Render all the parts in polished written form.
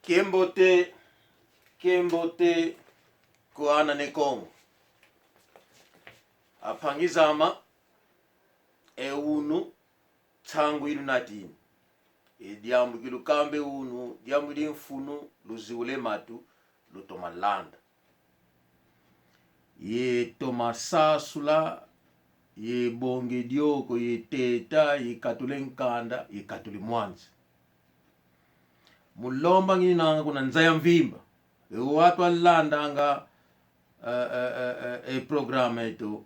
Kembote kuana nekongo apangizama unu tangu ilu natini diambu kilukambe unu diambu di mfunu luziule matu lutomalanda ye tomasasula ye bonge dioko ye teta ye katule nkanda ye katule mwanzi mulomba nginanga kuna nzaya mvimba watu alandanga programa yetu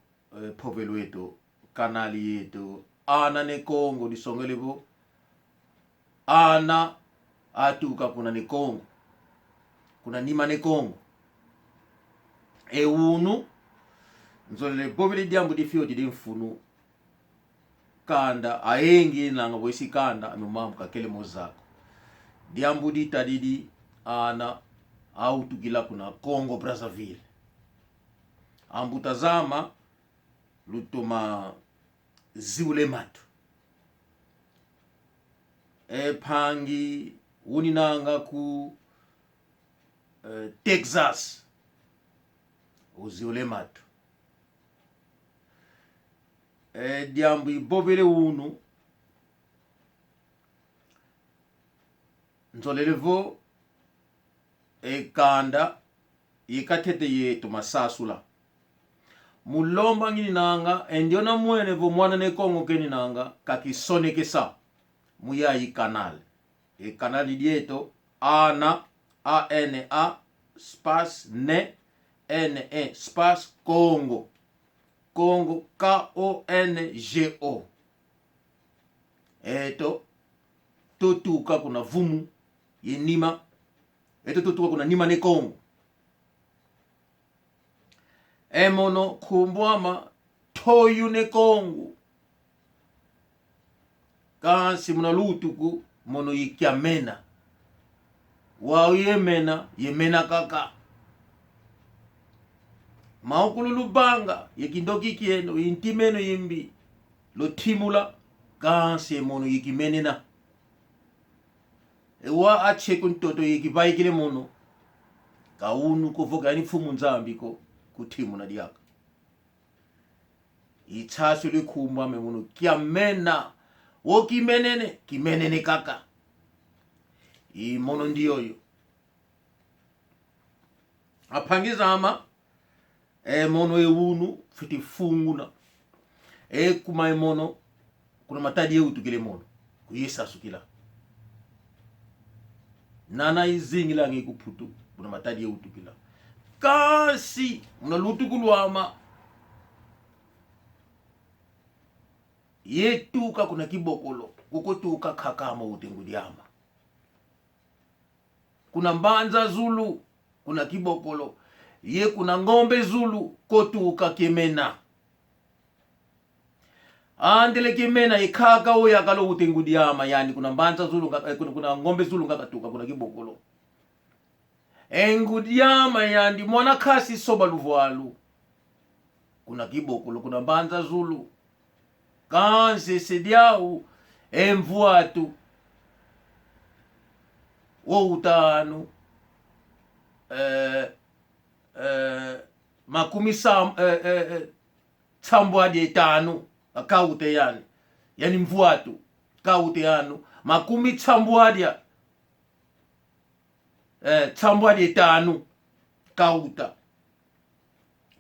povelo yetu kanali yetu ana ne Kongo disongelevo ana atuka kuna ne Kongo kuna nima ne Kongo unu nzolele povelo diambu di fioti di mfunu kanda aengi nanga boisi kanda anumamu kakele mozako diambu di tadidi ana au tukila kuna Congo Brazzaville ambutazama lutoma ziule matu pangi uninanga ku Texas uziule matu diambu ibovele unu nzolelevo kanda yikatete yetu masasula mulomba ngini nanga endiona mwene vo mwana ne Kongo keni nanga kakisonekesa muyayi kanal kanali dieto ana ana space ne ne space Kongo Kongo KONGO eto totuka kuna vumu yenima eto totuka kuna nima ne Kongo emono kumbwama toyu ne Kongo kansi muna lutuku mono yikiamena wao yemena kaka maukulu lubanga yekindoki kieno intimeno yimbi lo timula kansi mono yikimenena ewa ache kuntoto yikibaikile mono kaunu kuvoga yani fumu nzambiko kutimu na diaka itasu likumba memuno kiamena wo kimenene kaka mono ndiyoyo apangizama mono unu fiti funguna kuma mono kuna matadi utukile mono kuyisa sukila nana izingila ngikuputu kuna matadi utukila kasi muna lutukulwama yetuka kuna kibokolo kukotuka kakama utenguliama kuna mbanza zulu kuna kibokolo ye kuna ngombe zulu kotuka kemena andele kemena ikaka oya kalo utenguliama yani kuna mbanza zulu kuna ngombe zulu ngakatuka kuna kibokolo engudiama yandi mwana kasi soba luvualu kuna kibokolo kuna mbanza zulu kanse sediau emvuatu wo utanu makumi tsambwadi etanu akaute yani mvuatu kaute yanu makumi tsambwadi tsambwadi etanu kauta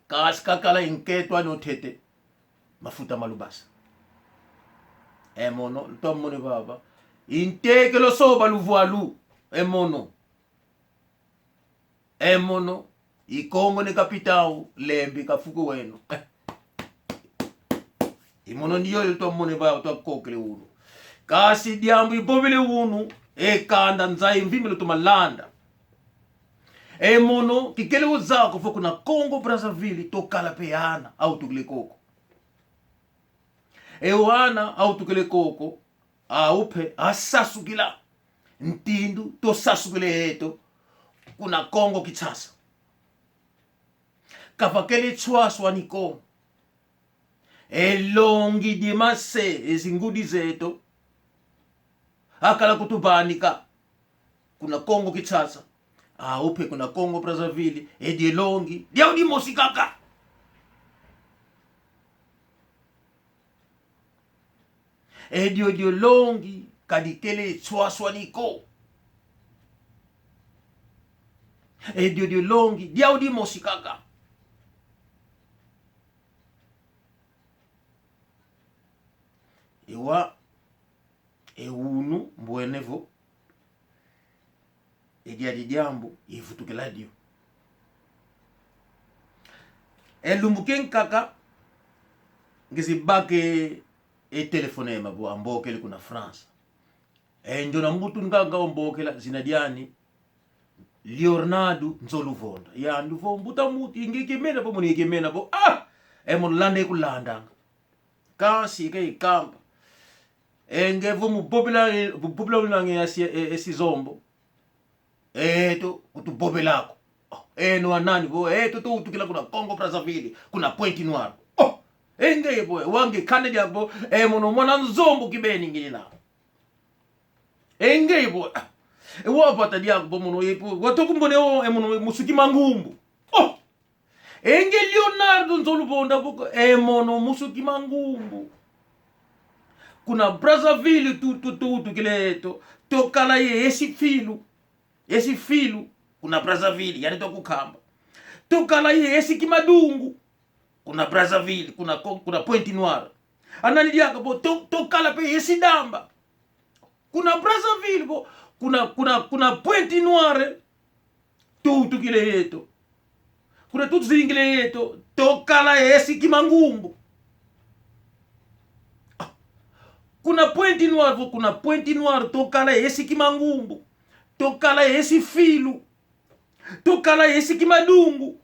kaskakala inketwa notete mafuta malubasa emono tomone baba intekelo soba luvualu emono ikongo ne kapitao lembi kafuko wenu imono ndiyo tomone baba twakokele unu kasi diambu ibovele unu kanda nzai mvimelo tumalanda emono kikele uzako fo kuna Congo Brazzaville tokala peana au tukile koko ewana au tukile koko aupe asasukila ntindu to sasukile eto kuna Kongo Kinshasa kapakele chwaswa niko elongi dimase ezingudi zeto akala kutubanika kuna Kongo Kinshasa, upe kuna Kongo Brazzaville, Edielongi, diaudi mosikaka. Ediolongi kadikele swaswaniko. Ediolongi diaudi mosikaka. Ewa unu mbwenevo ejadi jambo ifutukela dio elumbuken kaka ngizibake telefone mabo ambokele kuna France njona mbutu nganga ombokela zinadiani Leonardo Nzoluvonda ya nduvo mbuta mutu ingekemena bo munekemena bo mon lande kulandanga kasi ke ikamba engevo mubobela unange esizombo kutubobelako no anani bo to utukila kuna Congo Brazzaville kuna Pointe Noire enge bo wange Canada bo mono mona nzombo kibeni ngina enge bo wapata diabo mono yepo watokumbone mono musuki mangumbu enge Leonardo Nzoluvonda bo mono musuki mangumbu kuna Brazzaville tukileto tokala ye esifilu kuna Brazzaville yani tokukamba tokala ye esikimadungu kuna Brazzaville kuna Pointe Noire anani diaka bo tokala pe esidamba kuna Brazzaville bo kuna Pointe Noire tukileto kuna tuzingileto tokala ye esikimangumbu kuna Pointe Noire tokala yesi kimangumbu tokala yesi filu tokala yesi kimadungu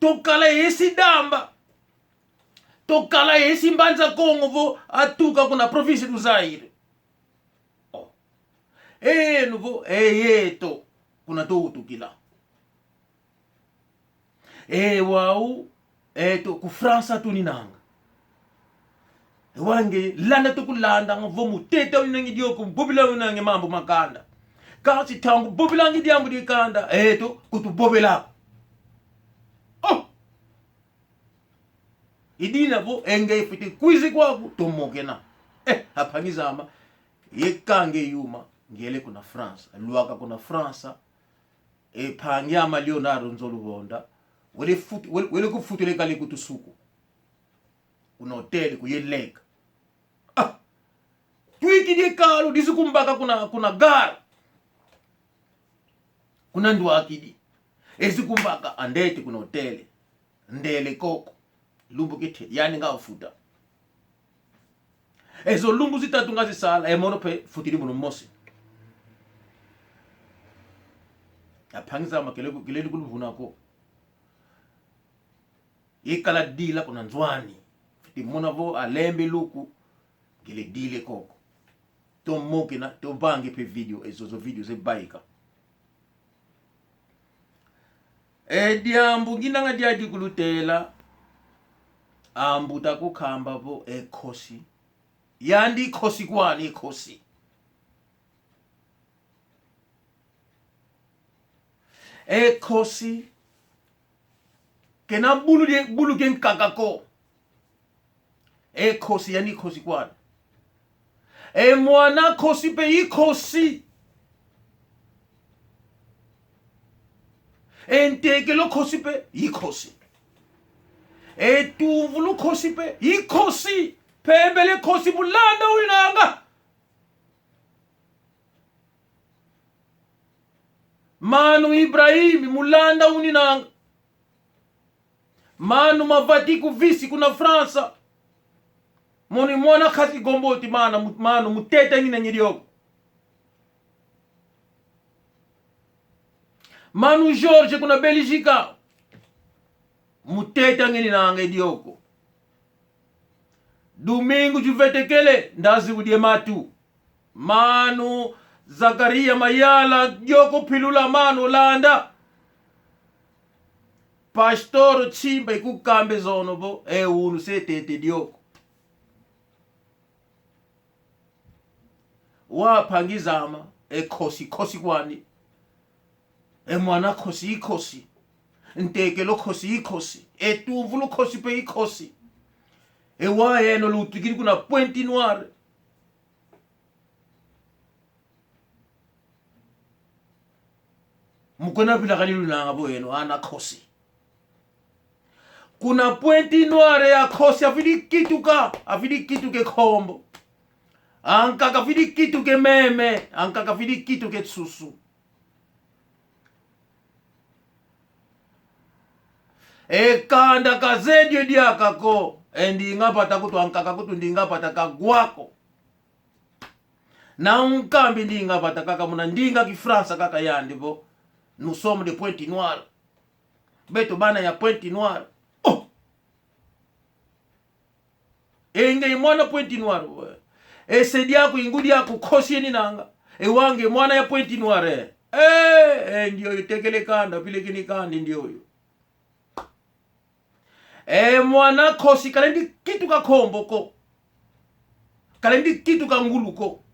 tokala yesi damba tokala yesi mbanza Kongo vo atuka kuna province du Zaire nuvo yeto kuna tukila wau ku France tuninanga wange landa tukulanda ngo muteta unangi dioko bobila unangi mambo makanda kasi tangu bobila ngi diambu dikanda kutubobela idina vo enge fiti kwizi kwaku tomokena hapangizama yekange yuma ngele kuna France luaka kuna France pangiyama Leonardo Nzoluvonda wele kufutule kale kutusuku kuna hotel kuyeleka twiki dikalo disikumbaka kuna gar kuna ndwakidi esikumbaka andete kuna hotel ndele koko lumbu kete yani ngafuta ezo lumbu zitatu ngazisala mono pe futiri muno mosi apangisa makele kuluvunako ikala dila kuna nzwani mona vo alembe luku gele dile koko to mokina to bange pe video ezozo video ze baika diambu nginanga diadi kulutela ambuta kukhamba vo ekhosi yandi khosi kwani ekhosi ekhosi kena bulu gen kakako ekhosi yani khosi kwani mwana khosi pe ikhosi enteke lo khosi pe ikhosi etuvu lo khosi pe ikhosi pembele khosi bulanda ulinanga manu Ibrahim mulanda uninanga manu mavatiku visi kuna Fransa moni mwana khati gomboti manu muteta ngina nyirioko manu George kuna Belgica muteta ngini nanga idioko Domingo Juvetekele ndazi udie matu manu Zakaria Mayala Joko Pilula manu landa Pastor Chimba ikukambe zono bo unu setete dioko wapangizama khosi kwani mwana khosi ikhosi, nteke lo khosi ikhosi, etuvu lo khosi pe ikhosi. Wa yeno lo utukiri kuna Pointe Noire. Mukona bila kalilu na ngabo yeno ana khosi. Kuna Pointe Noire ya khosi afidi kitu ke khombo. Anka kafidi kitu ke meme, anka kafidi kitu ke tsusu. Kanda kazedio diaka ko endi ngapata kutu ankaka kutu ndingapata kagwako. Na unkambi ndingapata kaka muna ndinga kifransa kaka yandibo. Nous sommes de Pointe Noire. Beto bana ya Pointe Noire. Oh! Enge mwana Pointe Noire. Sedi yako ingudi yako kosi yeni nanga. Wange mwana ya Pointe Noire. Ndiyo yu tekele kanda. Pile kini kandi ndiyo yu. Mwana kosi kalendi kitu ka kombo ko. Kalendi kitu ka ngulu ko.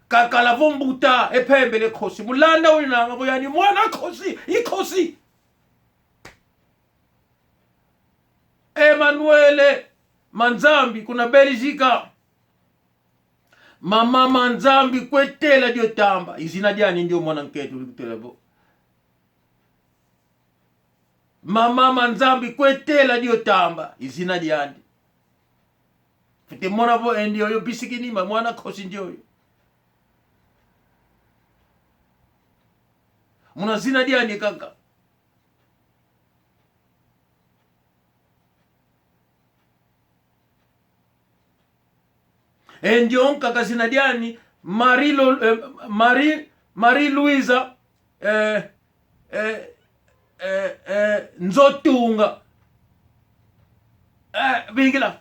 Kakala vombuta epembele kosi. Mulanda uli nanga boyani mwana kosi. Ikosi. Emmanuele Manzambi kuna Belgica. Mama Manzambi kwetela dio tamba. Izina diani ndio mwana nketu likutela bo. Mama Manzambi kwetela dio tamba. Izina diani. Fete mwana bo ndio yo bisikini mwana kosi ndio yo. Muna zina diani kaka. Ndio kaka zina diani Marie Louisa Nzotunga. Bingila.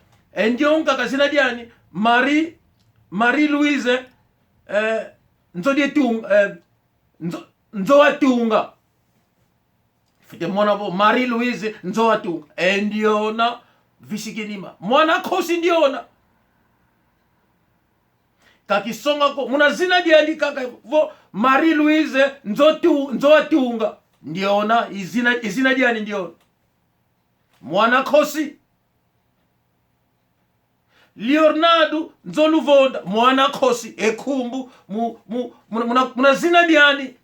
Ndio kaka zina diani Marie Louise Nzodietunga Nzoatunga. Fite mwana bo Marie Louise Nzoatunga. Ndio na visikinima. Mwana kosi ndio na. Kakisonga ko muna zina diani kaka vo Marie Louise Nzoatunga. Ndio na izina diani ndio. Mwana kosi. Leonardo Nzoluvonda mwana kosi ekumbu muna zina diani.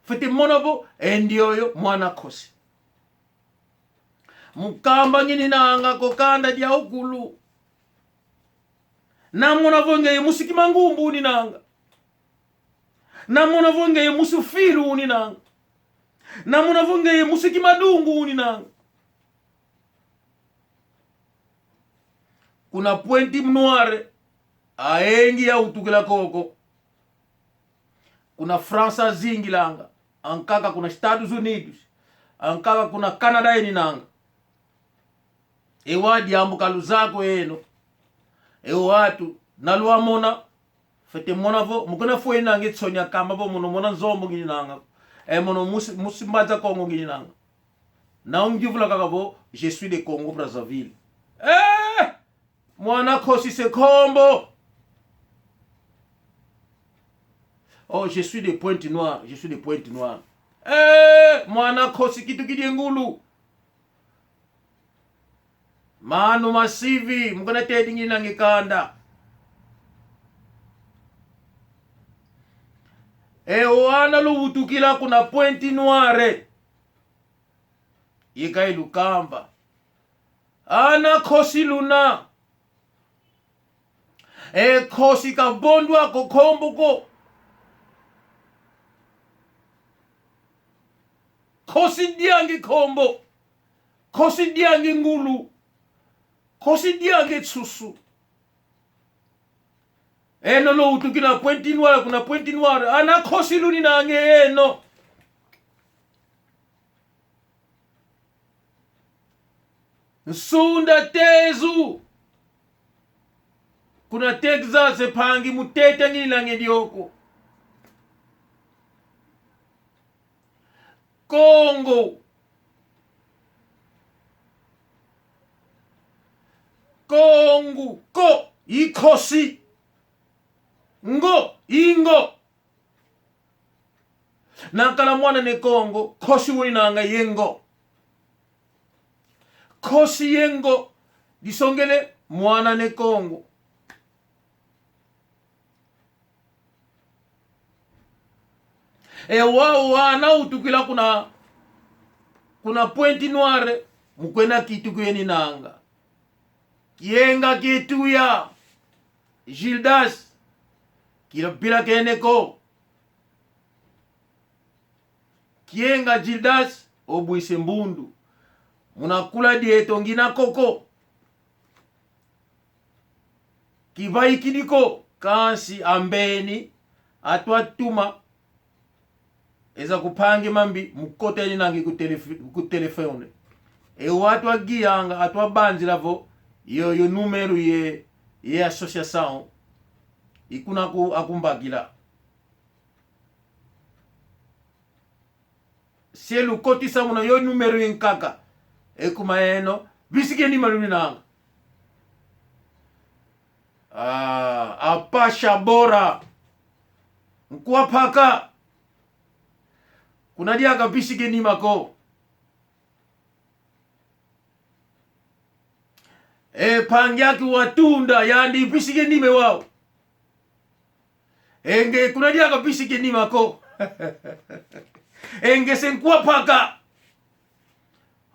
Fete monobo ndio yo mwana kosi. Mukamba ngini nanga kokanda dia okulu. Namona vonge musiki mangumbu ni nanga. Namona vonge musufiru ni nanga. Namona vonge musiki madungu ni nanga. Kuna Pointe Noire aengi ya utukila koko. Kuna Fransa zingilanga. Ankaka kuna Estados Unidos. Ankaka kuna Canada eni nanga. Wadi ambuka luzako eno. Watu naluwa mona. Fete mona vo. Mukuna fwe nange tsonya kama vo mono mona zombo gini nanga. Mono musimbaza Congo gini nanga. Na ungivula kaka vo. Je suis de Congo Brazzaville. Mwana kosi se kombo. Oh, je suis de Pointe Noire. Je suis de Pointe Noire. Mwana kosi kitu kidi ngulu. Manu masivi. Mkona tedi ngini nangikanda. Wana luvutukila kuna Pointe Noire. Yika ilukamba. Ana kosi luna. Kosi kabondwa kokombo ko. Kosi diangi kombo. Kosi diangi ngulu. Kosi diangi tsusu. Lo utukina Pointe Noire kuna Pointe Noire. Ana kosi luni nange eno. Nsunda tezu. Kuna Texas pangi mutete ngini nange dioko. Congo. Ikosi. ngo ingo nakala mwana ne Kongo kosi winanga yengo kosi yengo disongele mwana ne Kongo wao wana utukila kuna pointi noire mukwena kitu kweni nanga kienga kitu ya Gildas kila bila keneko kienga Gildas obwise mbundu munakula dieto ngina koko kivai kidiko kansi ambeni atwatuma eza kupange mambi mukoteni nangi ku telefone watu agiyanga atwa banzila vo yo numero ye association ikuna akumbagila sielu kotisa muna yo numero yenkaka kumaeno bisike ni malumi nanga apasha bora mkuwa paka kuna dia kabisike ni mako pangyaki watunda yandi bisike ni mewao enge kuna dia kabisike ni mako enge senkuwa paka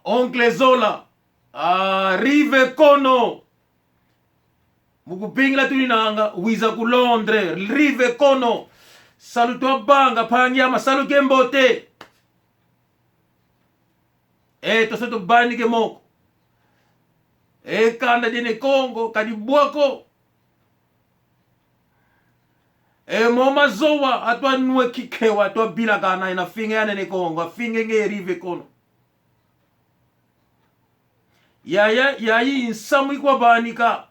Oncle Zola Rive Kono mukupingla tulinanga wiza ku Londres Rive Kono saluto banga panyama saluke mbote tosoto bani ke moko kanda dene Kongo kadi bwako moma zowa atwa nwe kikewa atwa bila kana ina finge yane ne Kongo afinge nge Rive Kono yayi insamu ikwa banika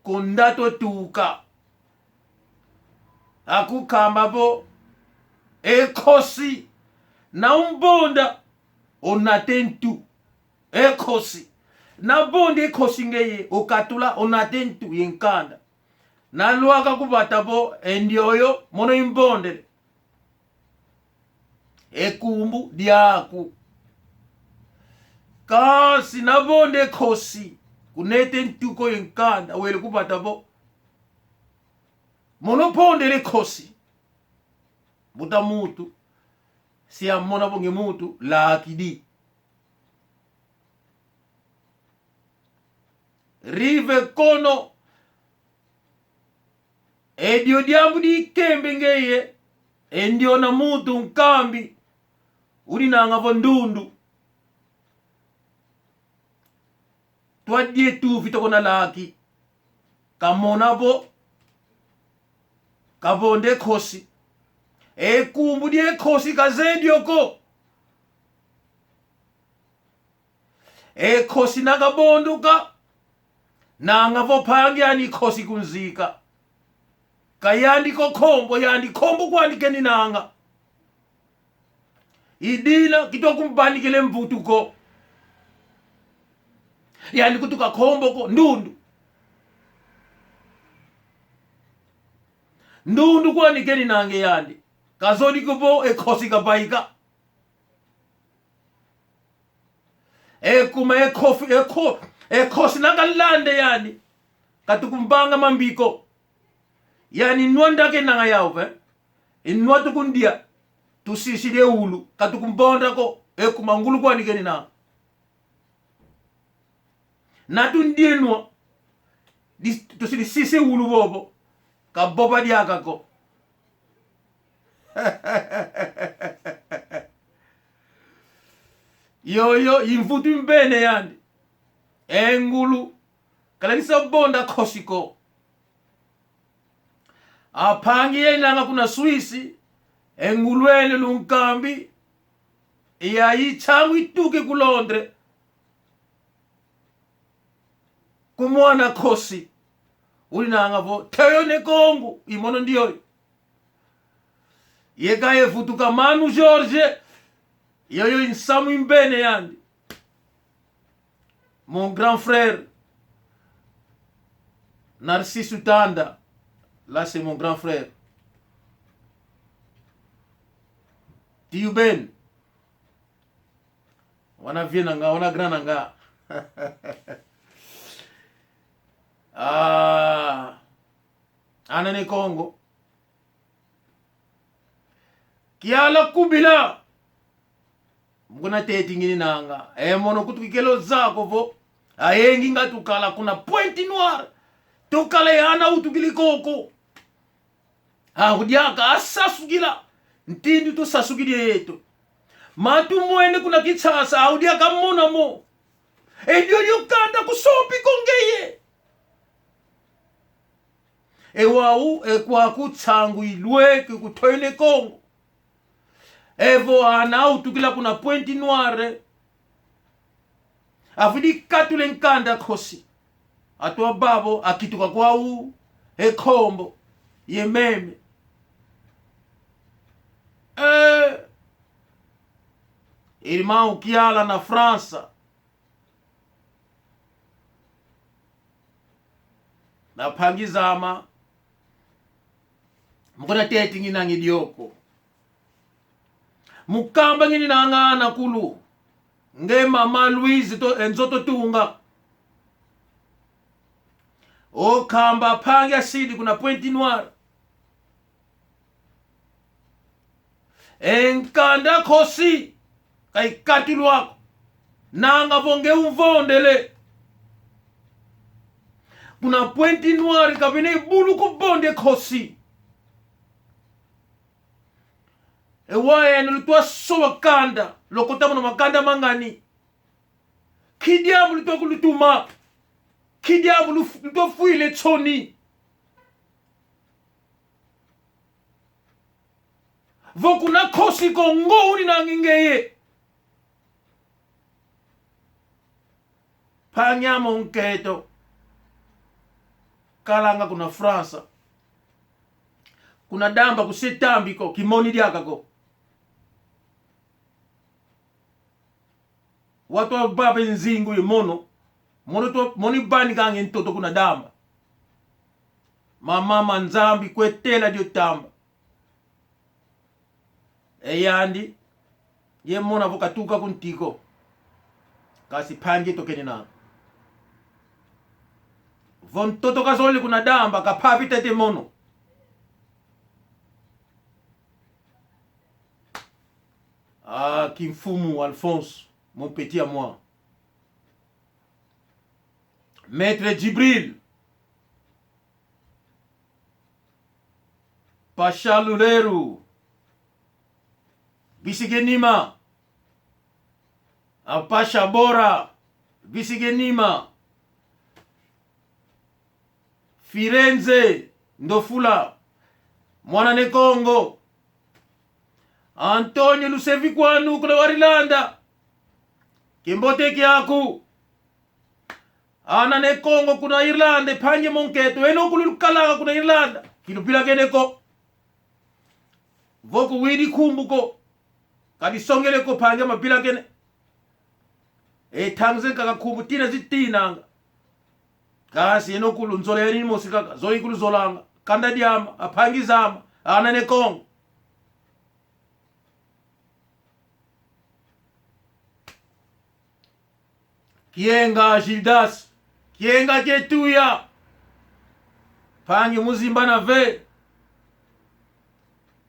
kundato tuka akukamba bo ekosi na umbonda onatentu ekosi na bonde ekosi ngeye okatula onatentu yenkanda na luaka kubata bo endioyo mono imbonde ekumbu diaku kasi na bonde ekosi kunetentu ko yenkanda wele kubata bo mono pondele kosi buta mutu si amona bonge mutu la akidi Rive Kono edio diambu di kembe ngeye endio na mutu nkambi uri na ngavo ndundu twadie tu vitoko na laki kamona bo kabonde kosi kumbu die kosi kazendioko kosi nakabonduka nangavo pangi ani kosi kunzika kayandiko kombo yandi kombo kwandikeni nanga idina kitwa kumbanikele mvutuko yandi kutuka kombo ko ndundu kwanikeni nange yandi kazodi kubo ekosi kabaika kuma ekosi nakalande yani katukumbanga mambiko yani nwandake nanga yauve inwa tukundia tusisile ulu katukumbonda ko kuma ngulu kwanikeni nanga natundienwa tusili sise ulu bobo kaboba diakako yoyo imfutu mbene yandi engulu kalisa bonda kosiko apangiye nanga kuna Swisi engulwene lunkambi yayi changu ituke ku Londres kumwana kosi uli nanga vo teyo ne Kongo imono ndiyo yegaye futuka Manu George yoyo insamu imbene yandi mon grand frère Narcisse Tanda, là c'est mon grand frère. Tiu Ben, wana vienanga, wana grananga. Anane Congo. Kiala kubila. Mkuna teti ngini nanga. Mono kutukikelo zako vo. Ayengi nga tukala kuna pointi noir. Tukala yana utukilikoko. Hudiaka asasugila. Ntindi to sasugili yeto. Matu mwene kuna kitsasa. Hudiaka mona mo. Edio yukanda kusopi kongeye. Wau kwa kutsangu ilwe kutoine Congo. Evo ana utukila kuna pointi noire. Afidi katule nkanda kosi. Atwa babo akituka kwa u kombo yememe. Irmão Kiala na França. Na pangizama. Mkona teti ngina ngidioko. Mukamba ngini nangana kulu. Nge mama Louise to enzoto tunga. O kamba pangi asidi kuna pointi noir. Enkanda kosi. Kai katilu wako. Nanga vonge umvondele. Kuna pointi noir kabine bulu kubonde kosi. Ewaye nilitoa sowa kanda. Lokota muna makanda mangani. Kidiabu litoa kulituma. Kidiabu litoa fuile choni. Vokuna kosi kongo uni na ngingeye. Panyamo nketo. Kalanga kuna Fransa. Kuna damba kusitambi ko. Kimoni diaka ko. Watu wa baba nzingu mono. Mono to moni bani kange ntoto kuna damba. Mama manzambi kwetela dio tamba. Yandi. Ye mona vokatuka kuntiko. Kasi pange tokeni na. Von toto kazoli kuna damba kapapi tete mono. Kimfumu Alphonse, mon petit à moi. Maître Djibril. Pacha Luleru. Bisigenima. Pacha Bora. Bisigenima. Firenze. Ndofula. Mwanane Congo. Antonio Lusevikwanu kule Warilanda. Kimbote kiaku. Anane Congo kuna Irlande panje monketo. Eno kulukalaga kuna Irlanda. Kilupila keneko. Voku widi kumbuko. Kadi songeleko panje mapila kene. Tangze kaka kumbutina zitinanga. Kasi eno kulu nzole yani mosikaka. Zoli kulu zolanga. Kanda diama. Apangizama. Anane Congo. Kienga Gildas. Kienga Ketuya. Pangi muzimba na ve.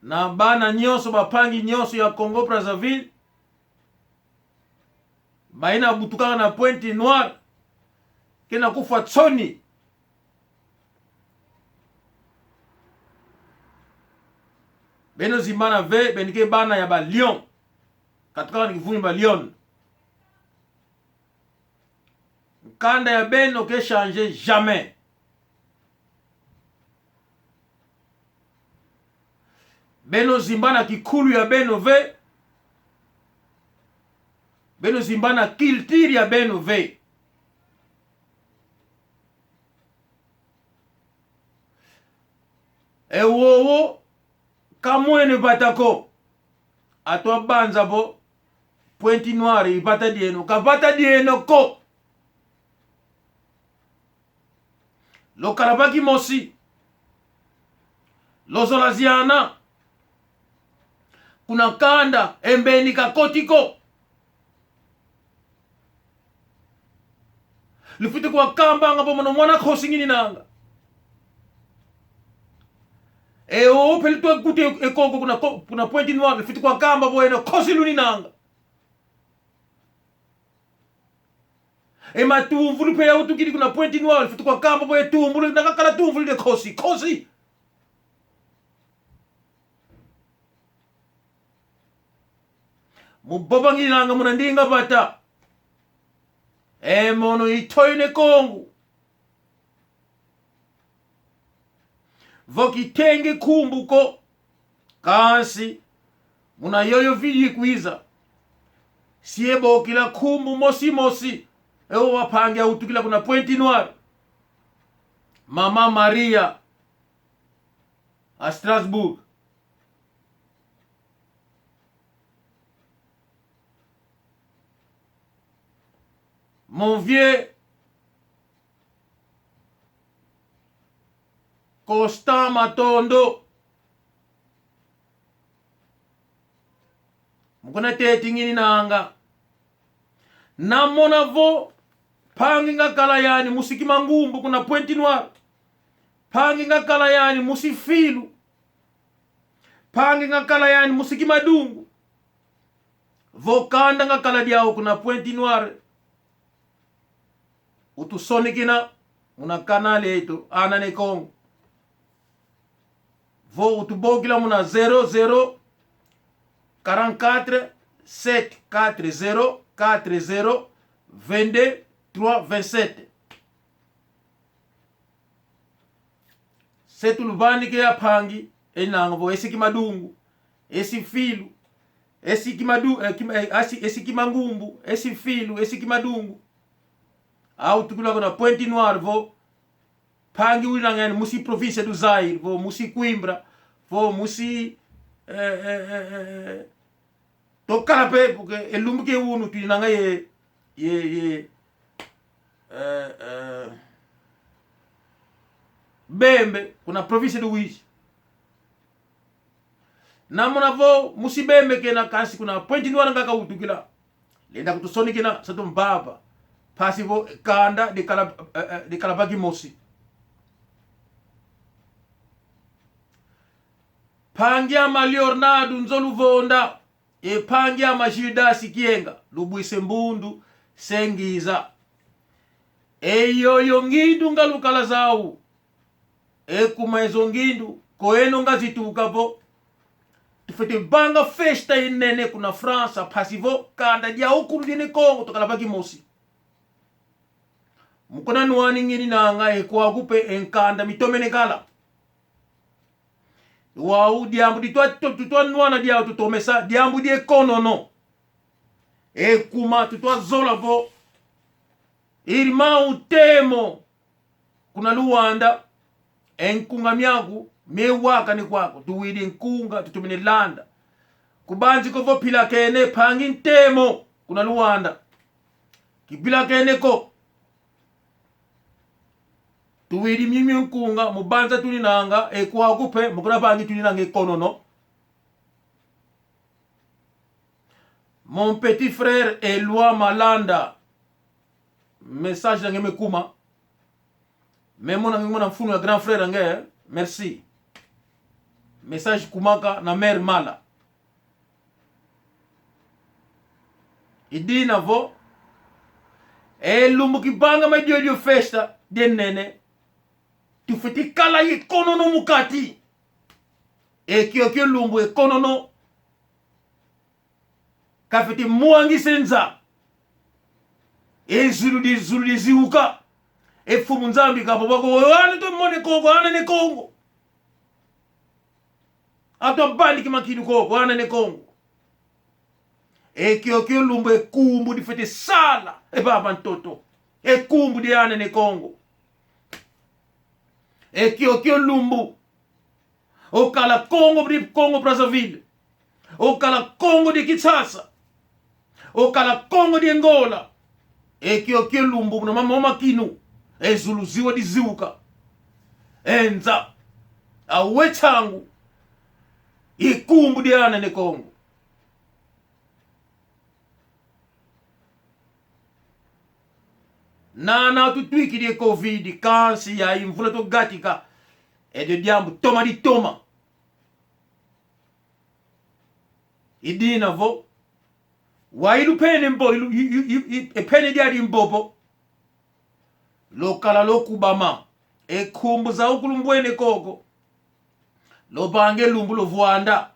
Na bana nyoso bapangi nyoso ya Congo Brazzaville. Baina butukana na pointi noir. Kena kufa tsoni. Beno zimbana ve. Benike bana ya ba Lyon. Katukana nikifuni ba Lyon. Kanda ya beno ke changer jamais. Beno zimbana kikulu ya beno ve. Beno zimbana kiltiri ya beno ve. Ewowo kamwene batako. Atwa banza bo. Pointi noire ipata dieno. Kapata dieno ko. lo Karabaki mosi, lo Zolaziana, kuna kanda embeni kakotiko lufite kwa kamba ngapo mwana khosi ngini nanga o pelito kute ekoko kuna pointi noir lufite kwa kamba boyena khosi luni nanga matumvu lupe ya utukiri kuna pointi noir lufite kwa kamba boye tumvu nakakala tumvu lide khosi muboba ngini nanga munandinga bata mono itoyne kongu vokitenge kumbuko kansi muna yoyo vili kwiza siebo kila kumbu mosi ewo wapange autukila kuna pointi noir Mama Maria a Strasbourg mon vieux Constant Matondo mukuna teti ngini nanga namona vo pangi nga kala yani musiki mangumbu kuna pointi noir pangi nga kala yani musifilu pangi nga kala yani musiki madungu vo kanda nga kala diao kuna pointi noir utusonikina muna kanale eto anane Kongo vo utubogila muna 00 44 740 40 22 327 setulubani ke apangi enanga vo esiki madungu esifilu esiki mangumbu esifilu esiki madungu au tukula kuna pointi noir vo pangi wina ngani musi province du Zaire vo musi Coimbra vo musi tokala pe porque elumbu ke unu tuinanga ye Bembe kuna province du Wish namona vo musi Bembe kena kansi kuna pointi noir ngaka utukila lenda kutusonikina sato mbaba pasi vo kanda de Karabaki mosi pangia ma Leonardo nzolu vonda pangia ma Gildas Kienga lubwise mbundu sengiza yoyo ngindu ngalukala zau kuma ezo ngindu koeno ngazituka vo tufete banga festa inene kuna France pasi vo kanda dia ukuru dine Kongo to Karabaki mosi mukona nuani ngini nanga kwa kupe enkanda mitomene kala wau diambu ditwa nuana dia tutomesa diambu die konono kuma tutwa zola vo irima utemo kuna Luanda enkunga myagu mewaka ni kwako tuwidi nkunga tutumine landa kubanji kovo pila kene pangi ntemo kuna Luanda kibila kene ko tuwidi mimi nkunga mubanza tuninanga kwa kupe mukuna bangi tuninanga konono. Mon petit frère Eloi Malanda message nange mekuma mais mona mfunu ya grand frère nange merci message kumaka na mère Mala idina vo lumbu kibanga madio festa denene tufiti kala ye konono mukati kyo lumbu konono kafiti muangi senza zulu di ziuka fumu nzambi kapo bako wana to mone Kongo wana ne Kongo ato bandi kimakini Kongo wana ne Kongo kyo lumbu kumbu di fete sala baba ntoto kumbu di wana ne Kongo kyo lumbu okala Kongo di Kongo Brazzaville okala Kongo di Kinshasa okala Kongo di Angola kyo lumbu na mama kinu zulu ziwa di ziuka enza awe changu ikumbu diana ne Kongo. Na tutwiki de covid kansi ya imvula to gatika de diambu toma di toma idina vo wailu pene mbo pene diari mbobo lokala lokubama ekumbu za ukulumbwene koko lo bange lumbu lo vuanda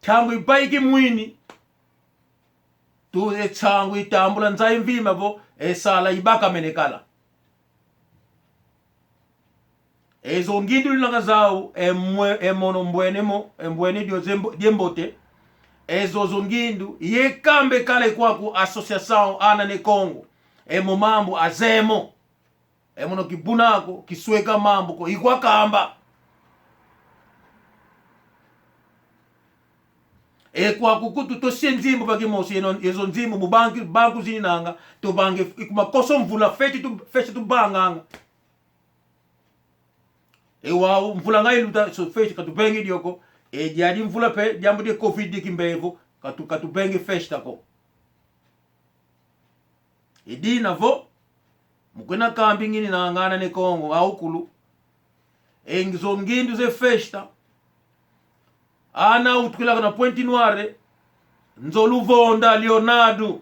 tangu ibaiki mwini tu changu itambula nzai mvima vo esala ibaka menekala ezo ngindu linanga zao emono mbwene dio diembote ezo zongindu yekambe kale kwaku association ana ne Kongo emo mambo azemo emono kibunako kisweka mambo ko ikwa kamba kwa kukutu to sienzimbo bagimosi ezo nzimbo mu banku zininanga to bange ikumakoso mvula feti tu banganga wa mvula ngai luta so feti katubengi dioko jadi mvula pe jambo de covid dikimbevo katubengi festa ko idina vo mukena kambi ngini na ngana ne Kongo aukulu engizo ngindu ze festa ana utukila na Pointe Noire nzoluvonda Leonardo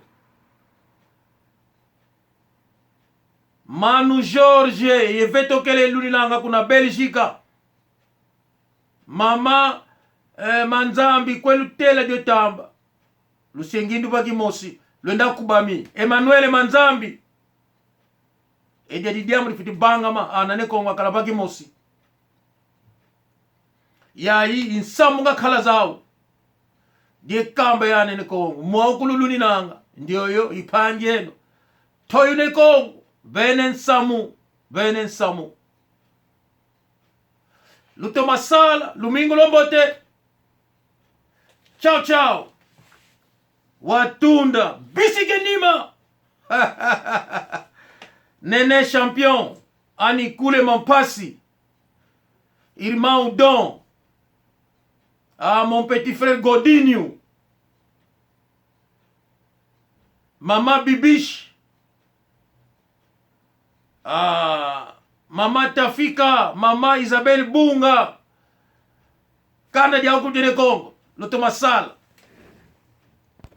Manu George yevetokele lunilanga kuna Belgica mama manzambi kwelu tela diotamba lusengindu bagimosi lwenda kubami Emmanuel manzambi diamu lifiti bangama anane Kongo akala bagimosi yayi insamunga khala zao die kamba yane ne Kongo mwakululuni nanga ndio yo ipanjeno toyu ne Kongo benen samu luto masala lumingo lombote ciao watunda bisigenima nene champion ani kule mampasi irmão Don mon petit frère Godinho Mama Bibish Mama Tafika Mama Isabel Bunga Kanda dia huku dine Kongo Luto masala